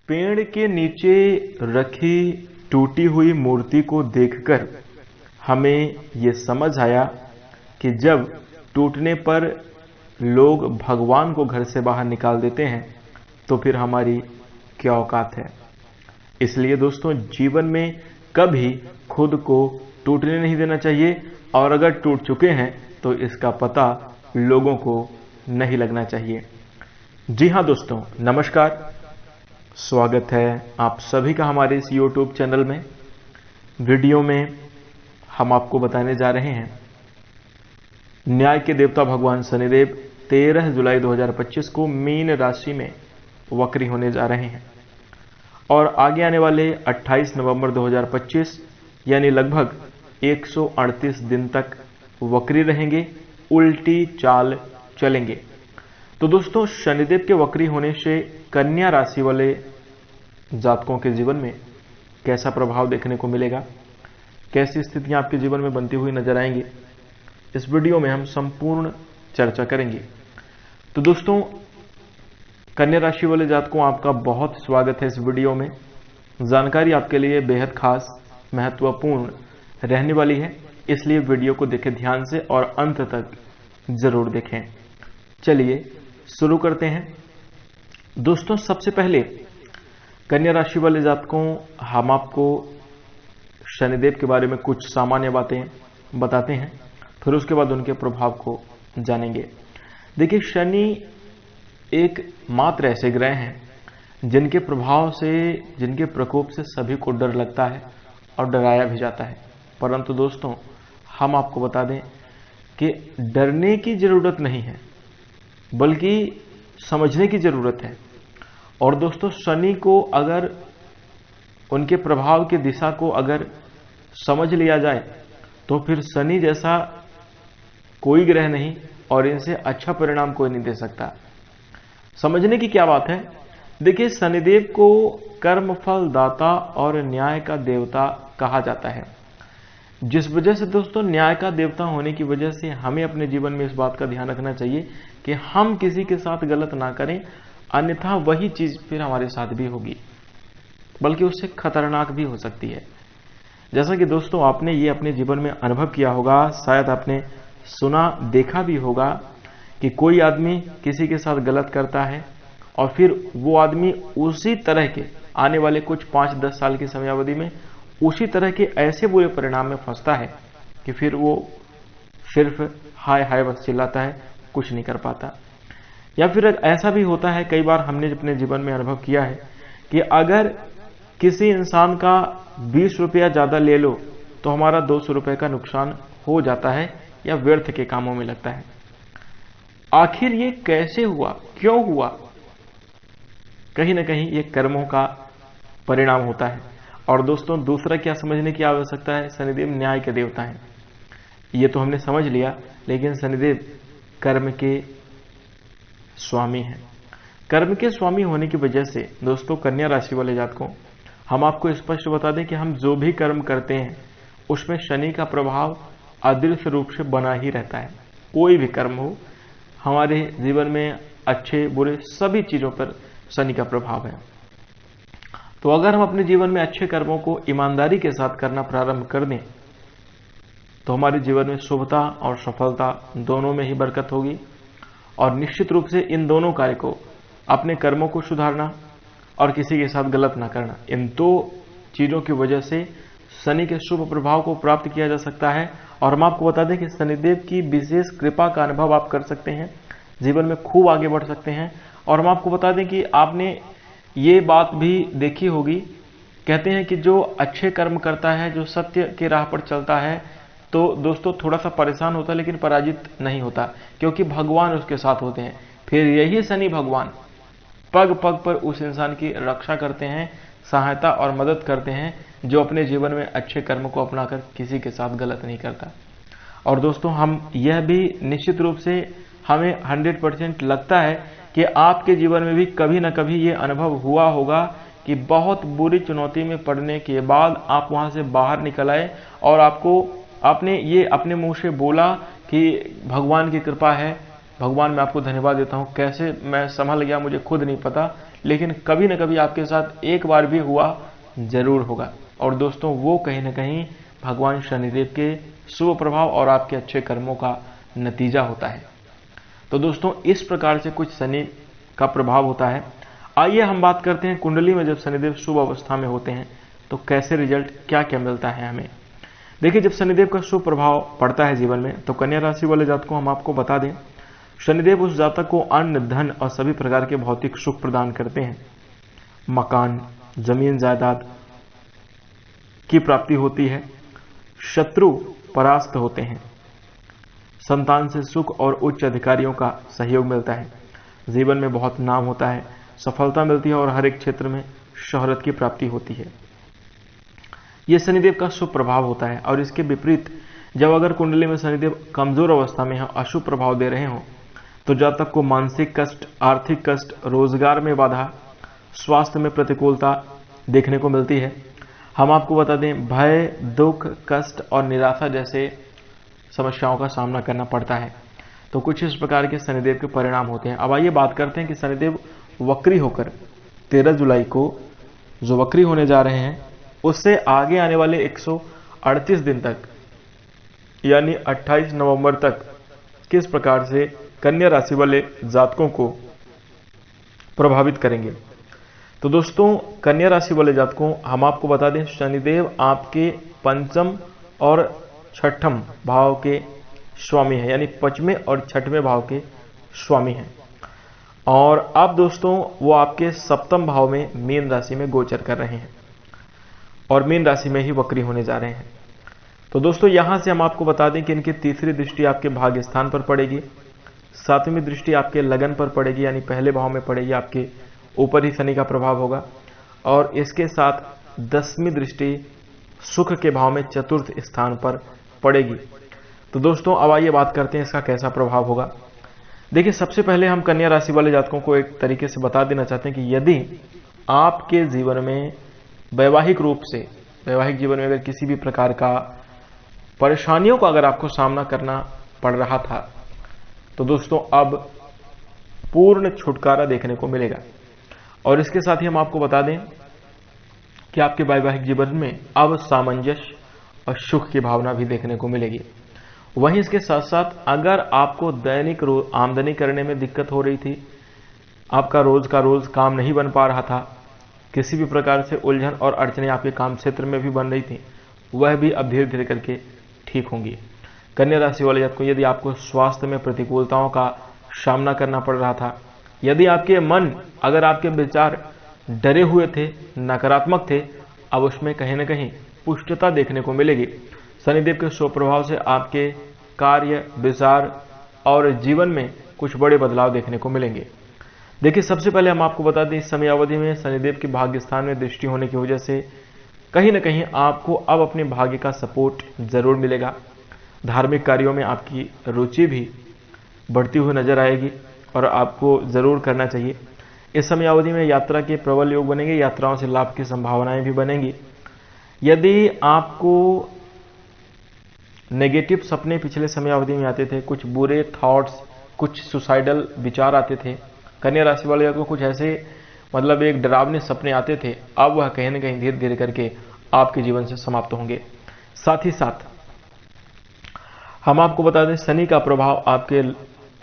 पेड़ के नीचे रखी टूटी हुई मूर्ति को देखकर हमें ये समझ आया कि जब टूटने पर लोग भगवान को घर से बाहर निकाल देते हैं तो फिर हमारी क्या औकात है। इसलिए दोस्तों, जीवन में कभी खुद को टूटने नहीं देना चाहिए, और अगर टूट चुके हैं तो इसका पता लोगों को नहीं लगना चाहिए। जी हाँ दोस्तों, नमस्कार, स्वागत है आप सभी का हमारे इस YouTube चैनल में। वीडियो में हम आपको बताने जा रहे हैं न्याय के देवता भगवान शनिदेव 13 जुलाई 2025 को मीन राशि में वक्री होने जा रहे हैं और आगे आने वाले 28 नवंबर 2025 यानी लगभग 138 दिन तक वक्री रहेंगे, उल्टी चाल चलेंगे। तो दोस्तों, शनिदेव के वक्री होने से कन्या राशि वाले जातकों के जीवन में कैसा प्रभाव देखने को मिलेगा, कैसी स्थितियां आपके जीवन में बनती हुई नजर आएंगी, इस वीडियो में हम संपूर्ण चर्चा करेंगे। तो दोस्तों, कन्या राशि वाले जातकों, आपका बहुत स्वागत है इस वीडियो में। जानकारी आपके लिए बेहद खास, महत्वपूर्ण रहने वाली है, इसलिए वीडियो को देखें ध्यान से और अंत तक जरूर देखें। चलिए शुरू करते हैं। दोस्तों, सबसे पहले कन्या राशि वाले जातकों, हम आपको शनिदेव के बारे में कुछ सामान्य बातें बताते हैं, फिर उसके बाद उनके प्रभाव को जानेंगे। देखिए, शनि एक मात्र ऐसे ग्रह हैं जिनके प्रभाव से, जिनके प्रकोप से सभी को डर लगता है और डराया भी जाता है। परंतु दोस्तों, हम आपको बता दें कि डरने की जरूरत नहीं है, बल्कि समझने की जरूरत है। और दोस्तों, शनि को अगर, उनके प्रभाव की दिशा को अगर समझ लिया जाए तो फिर शनि जैसा कोई ग्रह नहीं और इनसे अच्छा परिणाम कोई नहीं दे सकता। समझने की क्या बात है। देखिए, शनिदेव को कर्मफल दाता और न्याय का देवता कहा जाता है, जिस वजह से दोस्तों, न्याय का देवता होने की वजह से हमें अपने जीवन में इस बात का ध्यान रखना चाहिए कि हम किसी के साथ गलत ना करें, अन्यथा वही चीज फिर हमारे साथ भी होगी, बल्कि उससे खतरनाक भी हो सकती है। जैसा कि दोस्तों, आपने ये अपने जीवन में अनुभव किया होगा, शायद आपने सुना देखा भी होगा कि कोई आदमी किसी के साथ गलत करता है और फिर वो आदमी उसी तरह के आने वाले कुछ 5-10 साल की समयावधि में उसी तरह के ऐसे बुरे परिणाम में फंसता है कि फिर वो सिर्फ हाय हाय बस चिल्लाता है, कुछ नहीं कर पाता। या फिर ऐसा भी होता है, कई बार हमने अपने जीवन में अनुभव किया है कि अगर किसी इंसान का 20 रुपया ज्यादा ले लो तो हमारा 200 रुपये का नुकसान हो जाता है या व्यर्थ के कामों में लगता है। आखिर ये कैसे हुआ, क्यों हुआ? कहीं ना कहीं ये कर्मों का परिणाम होता है। और दोस्तों, दूसरा क्या समझने की आवश्यकता है, शनिदेव न्याय के देवता हैं, ये तो हमने समझ लिया, लेकिन शनिदेव कर्म के स्वामी हैं। कर्म के स्वामी होने की वजह से दोस्तों, कन्या राशि वाले जातकों, हम आपको स्पष्ट बता दें कि हम जो भी कर्म करते हैं उसमें शनि का प्रभाव अदृश्य रूप से बना ही रहता है। कोई भी कर्म हो, हमारे जीवन में अच्छे बुरे सभी चीजों पर शनि का प्रभाव है। तो अगर हम अपने जीवन में अच्छे कर्मों को ईमानदारी के साथ करना प्रारंभ कर दें तो हमारे जीवन में शुभता और सफलता दोनों में ही बरकत होगी। और निश्चित रूप से इन दोनों कार्य को, अपने कर्मों को सुधारना और किसी के साथ गलत ना करना, इन दो चीजों की वजह से शनि के शुभ प्रभाव को प्राप्त किया जा सकता है। और हम आपको बता दें कि शनिदेव की विशेष कृपा का अनुभव आप कर सकते हैं, जीवन में खूब आगे बढ़ सकते हैं। और हम आपको बता दें कि आपने ये बात भी देखी होगी, कहते हैं कि जो अच्छे कर्म करता है, जो सत्य के राह पर चलता है, तो दोस्तों थोड़ा सा परेशान होता है लेकिन पराजित नहीं होता, क्योंकि भगवान उसके साथ होते हैं। फिर यही शनि भगवान पग पग पर उस इंसान की रक्षा करते हैं, सहायता और मदद करते हैं, जो अपने जीवन में अच्छे कर्म को अपनाकर किसी के साथ गलत नहीं करता। और दोस्तों, हम यह भी निश्चित रूप से हमें 100% लगता है कि आपके जीवन में भी कभी ना कभी ये अनुभव हुआ होगा कि बहुत बुरी चुनौती में पड़ने के बाद आप वहां से बाहर निकल आए और आपने ये अपने मुंह से बोला कि भगवान की कृपा है, भगवान मैं आपको धन्यवाद देता हूँ, कैसे मैं संभल गया मुझे खुद नहीं पता, लेकिन कभी न कभी आपके साथ एक बार भी हुआ जरूर होगा। और दोस्तों वो कहीं ना कहीं भगवान शनिदेव के शुभ प्रभाव और आपके अच्छे कर्मों का नतीजा होता है। तो दोस्तों इस प्रकार से कुछ शनि का प्रभाव होता है। आइए हम बात करते हैं कुंडली में जब शनिदेव शुभ अवस्था में होते हैं तो कैसे रिजल्ट क्या क्या मिलता है हमें। देखिए, जब शनिदेव का शुभ प्रभाव पड़ता है जीवन में तो कन्या राशि वाले जातक को हम आपको बता दें, शनिदेव उस जातक को अन्न, धन और सभी प्रकार के भौतिक सुख प्रदान करते हैं। मकान, जमीन जायदाद की प्राप्ति होती है, शत्रु परास्त होते हैं, संतान से सुख और उच्च अधिकारियों का सहयोग मिलता है, जीवन में बहुत नाम होता है, सफलता मिलती है और हर एक क्षेत्र में शोहरत की प्राप्ति होती है। यह शनिदेव का शुभ प्रभाव होता है। और इसके विपरीत जब अगर कुंडली में शनिदेव कमजोर अवस्था में हो, अशुभ प्रभाव दे रहे हो, तो जातक को मानसिक कष्ट, आर्थिक कष्ट, रोजगार में बाधा, स्वास्थ्य में प्रतिकूलता देखने को मिलती है। हम आपको बता दें, भय, दुख, कष्ट और निराशा जैसे समस्याओं का सामना करना पड़ता है। तो कुछ इस प्रकार के शनिदेव के परिणाम होते हैं। अब आइए बात करते हैं कि शनिदेव वक्री होकर 13 जुलाई को जो वक्री होने जा रहे हैं उससे आगे आने वाले 138 दिन तक यानी 28 नवंबर तक किस प्रकार से कन्या राशि वाले जातकों को प्रभावित करेंगे। तो दोस्तों कन्या राशि वाले जातकों हम आपको बता दें, शनिदेव आपके पंचम और छठम भाव के स्वामी है, यानी पंचवें और छठवें भाव के स्वामी हैं। और अब दोस्तों वो आपके सप्तम भाव में मीन राशि में गोचर कर रहे हैं और मीन राशि में ही वक्री होने जा रहे हैं। तो दोस्तों यहां से हम आपको बता दें कि इनकी तीसरी दृष्टि आपके भाग्य स्थान पर पड़ेगी, सातवीं दृष्टि आपके लगन पर पड़ेगी, यानी पहले भाव में पड़ेगी, आपके ऊपर ही शनि का प्रभाव होगा। और इसके साथ 10वीं दृष्टि सुख के भाव में चतुर्थ स्थान पर पड़ेगी। तो दोस्तों अब आइए बात करते हैं इसका कैसा प्रभाव होगा। देखिए, सबसे पहले हम कन्या राशि वाले जातकों को एक तरीके से बता देना चाहते हैं कि यदि आपके जीवन में वैवाहिक रूप से, वैवाहिक जीवन में अगर किसी भी प्रकार का परेशानियों का अगर आपको सामना करना पड़ रहा था, तो दोस्तों अब पूर्ण छुटकारा देखने को मिलेगा। और इसके साथ ही हम आपको बता दें कि आपके वैवाहिक जीवन में अब सामंजस्य और सुख की भावना भी देखने को मिलेगी। वहीं इसके साथ साथ अगर आपको दैनिक आमदनी करने में दिक्कत हो रही थी, आपका रोज का रोज काम नहीं बन पा रहा था, किसी भी प्रकार से उलझन और अड़चने आपके काम क्षेत्र में भी बन रही थी, वह भी अब धीरे धीरे करके ठीक होंगी। कन्या राशि वाले जातकों, यदि आपको स्वास्थ्य में प्रतिकूलताओं का सामना करना पड़ रहा था, यदि आपके मन, अगर आपके विचार डरे हुए थे, नकारात्मक थे, अब उसमें कहीं ना कहीं पुष्टता देखने को मिलेगी। शनिदेव के शुभ प्रभाव से आपके कार्य, विचार और जीवन में कुछ बड़े बदलाव देखने को मिलेंगे। देखिए, सबसे पहले हम आपको बता दें, इस समय अवधि में शनिदेव के भाग्य स्थान में दृष्टि होने की वजह से कहीं ना कहीं आपको अब अपने भाग्य का सपोर्ट जरूर मिलेगा। धार्मिक कार्यों में आपकी रुचि भी बढ़ती हुई नजर आएगी और आपको जरूर करना चाहिए। इस समय अवधि में यात्रा के प्रबल योग बनेंगे, यात्राओं से लाभ की संभावनाएं भी बनेंगी। यदि आपको नेगेटिव सपने पिछले समय अवधि में आते थे, कुछ बुरे थॉट्स, कुछ सुसाइडल विचार आते थे, कन्या राशि वाले को कुछ ऐसे मतलब एक डरावने सपने आते थे, अब वह कहीं ना कहीं धीरे धीरे करके आपके जीवन से समाप्त होंगे। साथ ही साथ हम आपको बता दें, शनि का प्रभाव आपके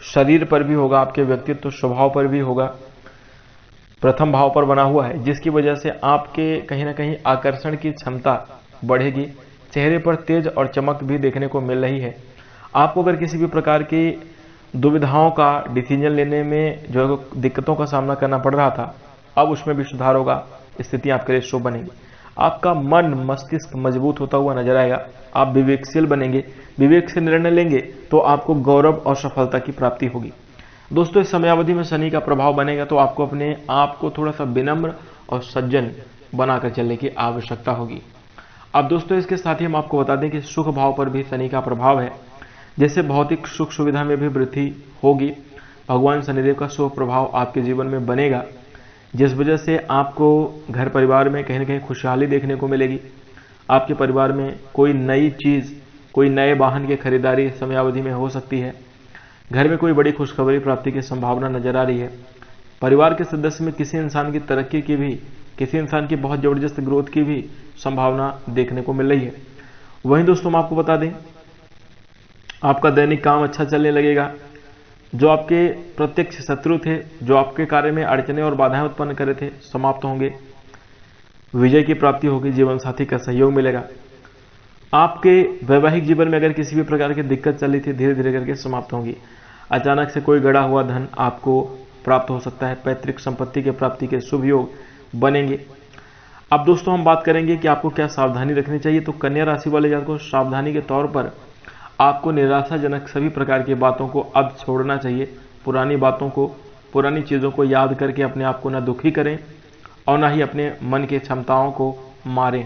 शरीर पर भी होगा, आपके व्यक्तित्व स्वभाव पर भी होगा। प्रथम भाव पर बना हुआ है, जिसकी वजह से आपके कहीं ना कहीं आकर्षण की क्षमता बढ़ेगी, चेहरे पर तेज और चमक भी देखने को मिल रही है। आपको अगर किसी भी प्रकार की दुविधाओं का डिसीजन लेने में जो दिक्कतों का सामना करना पड़ रहा था, अब उसमें भी सुधार होगा, स्थिति आपके लिए शुभ बनेगी। आपका मन, मस्तिष्क मजबूत होता हुआ नजर आएगा, आप विवेकशील बनेंगे, विवेक से निर्णय लेंगे तो आपको गौरव और सफलता की प्राप्ति होगी। दोस्तों, इस समयावधि में शनि का प्रभाव बनेगा तो आपको अपने आप को थोड़ा सा विनम्र और सज्जन बनाकर चलने की आवश्यकता होगी। अब दोस्तों, इसके साथ ही हम आपको बता दें कि सुख भाव पर भी शनि का प्रभाव है, जैसे भौतिक सुख सुविधा में भी वृद्धि होगी। भगवान शनिदेव का शुभ प्रभाव आपके जीवन में बनेगा, जिस वजह से आपको घर परिवार में कहीं ना कहीं खुशहाली देखने को मिलेगी। आपके परिवार में कोई नई चीज, कोई नए वाहन की खरीदारी समयावधि में हो सकती है। घर में कोई बड़ी खुशखबरी प्राप्ति की संभावना नजर आ रही है। परिवार के सदस्य में किसी इंसान की तरक्की की भी, किसी इंसान की बहुत जबरदस्त ग्रोथ की भी संभावना देखने को मिल रही है। वहीं दोस्तों हम आपको बता दें, आपका दैनिक काम अच्छा चलने लगेगा। जो आपके प्रत्यक्ष शत्रु थे, जो आपके कार्य में अड़चने और बाधाएं उत्पन्न कर रहे थे, समाप्त होंगे। विजय की प्राप्ति होगी, जीवन साथी का सहयोग मिलेगा। आपके वैवाहिक जीवन में अगर किसी भी प्रकार की दिक्कत चल रही थी, धीरे धीरे करके समाप्त होंगी। अचानक से कोई गड़ा हुआ धन आपको प्राप्त हो सकता है। पैतृक संपत्ति के प्राप्ति के शुभ योग बनेंगे। अब दोस्तों हम बात करेंगे कि आपको क्या सावधानी रखनी चाहिए। तो कन्या राशि वाले जातकों को सावधानी के तौर पर आपको निराशाजनक सभी प्रकार की बातों को अब छोड़ना चाहिए। पुरानी बातों को, पुरानी चीज़ों को याद करके अपने आप को न दुखी करें और न ही अपने मन की क्षमताओं को मारें।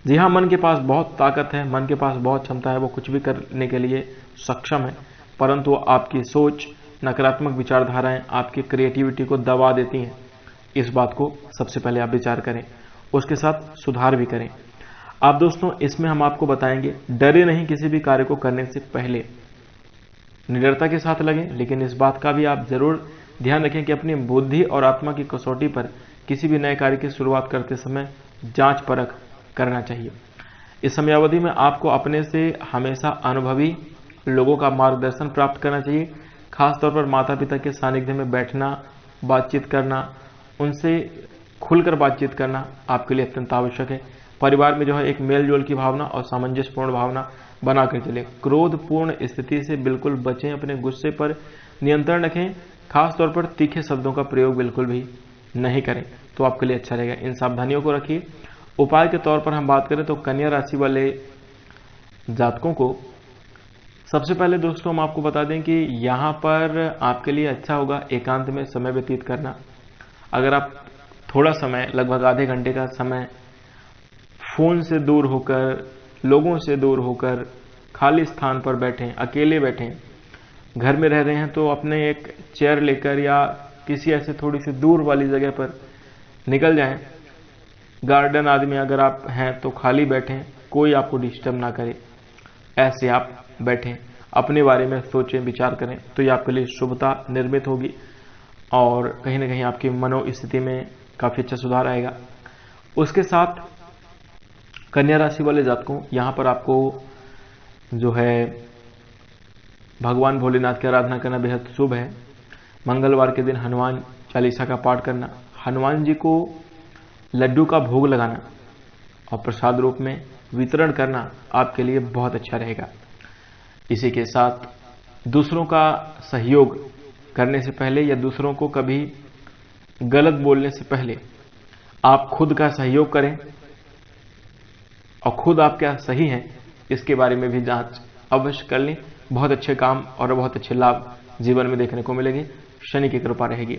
जी हाँ, मन के पास बहुत ताकत है, मन के पास बहुत क्षमता है, वो कुछ भी करने के लिए सक्षम है, परंतु आपकी सोच, नकारात्मक विचारधाराएं आपकी क्रिएटिविटी को दबा देती हैं। इस बात को सबसे पहले आप विचार करें, उसके साथ सुधार भी करें। आप दोस्तों इसमें हम आपको बताएंगे, डरे नहीं किसी भी कार्य को करने से पहले, निडरता के साथ लगें, लेकिन इस बात का भी आप जरूर ध्यान रखें कि अपनी बुद्धि और आत्मा की कसौटी पर किसी भी नए कार्य की शुरुआत करते समय जांच परख करना चाहिए। इस समयावधि में आपको अपने से हमेशा अनुभवी लोगों का मार्गदर्शन प्राप्त करना चाहिए। खासतौर पर माता पिता के सानिध्य में बैठना, बातचीत करना, उनसे खुलकर बातचीत करना आपके लिए अत्यंत आवश्यक है। परिवार में जो है एक मेल जोल की भावना और सामंजस्यपूर्ण भावना बनाकर चले। क्रोधपूर्ण स्थिति से बिल्कुल बचें, अपने गुस्से पर नियंत्रण रखें। खासतौर पर तीखे शब्दों का प्रयोग बिल्कुल भी नहीं करें, तो आपके लिए अच्छा रहेगा। इन सावधानियों को रखिए। उपाय के तौर पर हम बात करें तो कन्या राशि वाले जातकों को सबसे पहले दोस्तों हम आपको बता दें कि यहाँ पर आपके लिए अच्छा होगा एकांत में समय व्यतीत करना। अगर आप थोड़ा समय, लगभग आधे घंटे का समय फोन से दूर होकर, लोगों से दूर होकर, खाली स्थान पर बैठें, अकेले बैठें। घर में रह रहे हैं तो अपने एक चेयर लेकर या किसी ऐसे थोड़ी सी दूर वाली जगह पर निकल जाएं। गार्डन आदि में अगर आप हैं तो खाली बैठें, कोई आपको डिस्टर्ब ना करे, ऐसे आप बैठें, अपने बारे में सोचें, विचार करें, तो ये आपके लिए शुभता निर्मित होगी और कहीं ना कहीं आपकी मनोस्थिति में काफी अच्छा सुधार आएगा। उसके साथ कन्या राशि वाले जातकों, यहाँ पर आपको जो है भगवान भोलेनाथ की आराधना करना बेहद शुभ है। मंगलवार के दिन हनुमान चालीसा का पाठ करना, हनुमान जी को लड्डू का भोग लगाना और प्रसाद रूप में वितरण करना आपके लिए बहुत अच्छा रहेगा। इसी के साथ दूसरों का सहयोग करने से पहले या दूसरों को कभी गलत बोलने से पहले आप खुद का सहयोग करें और खुद आप क्या सही हैं इसके बारे में भी जांच अवश्य कर लें। बहुत अच्छे काम और बहुत अच्छे लाभ जीवन में देखने को मिलेंगे, शनि की कृपा रहेगी।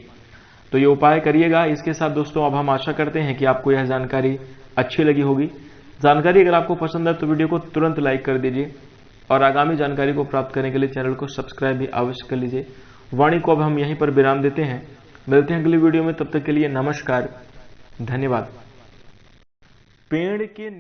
तो ये उपाय करिएगा। इसके साथ दोस्तों अब हम आशा करते हैं कि आपको यह जानकारी अच्छी लगी होगी। जानकारी अगर आपको पसंद है तो वीडियो को तुरंत लाइक कर दीजिए और आगामी जानकारी को प्राप्त करने के लिए चैनल को सब्सक्राइब भी अवश्य कर लीजिए। वाणी को अब हम यहीं पर विराम देते हैं, मिलते हैं अगली वीडियो में, तब तक के लिए नमस्कार, धन्यवाद। पेड़ के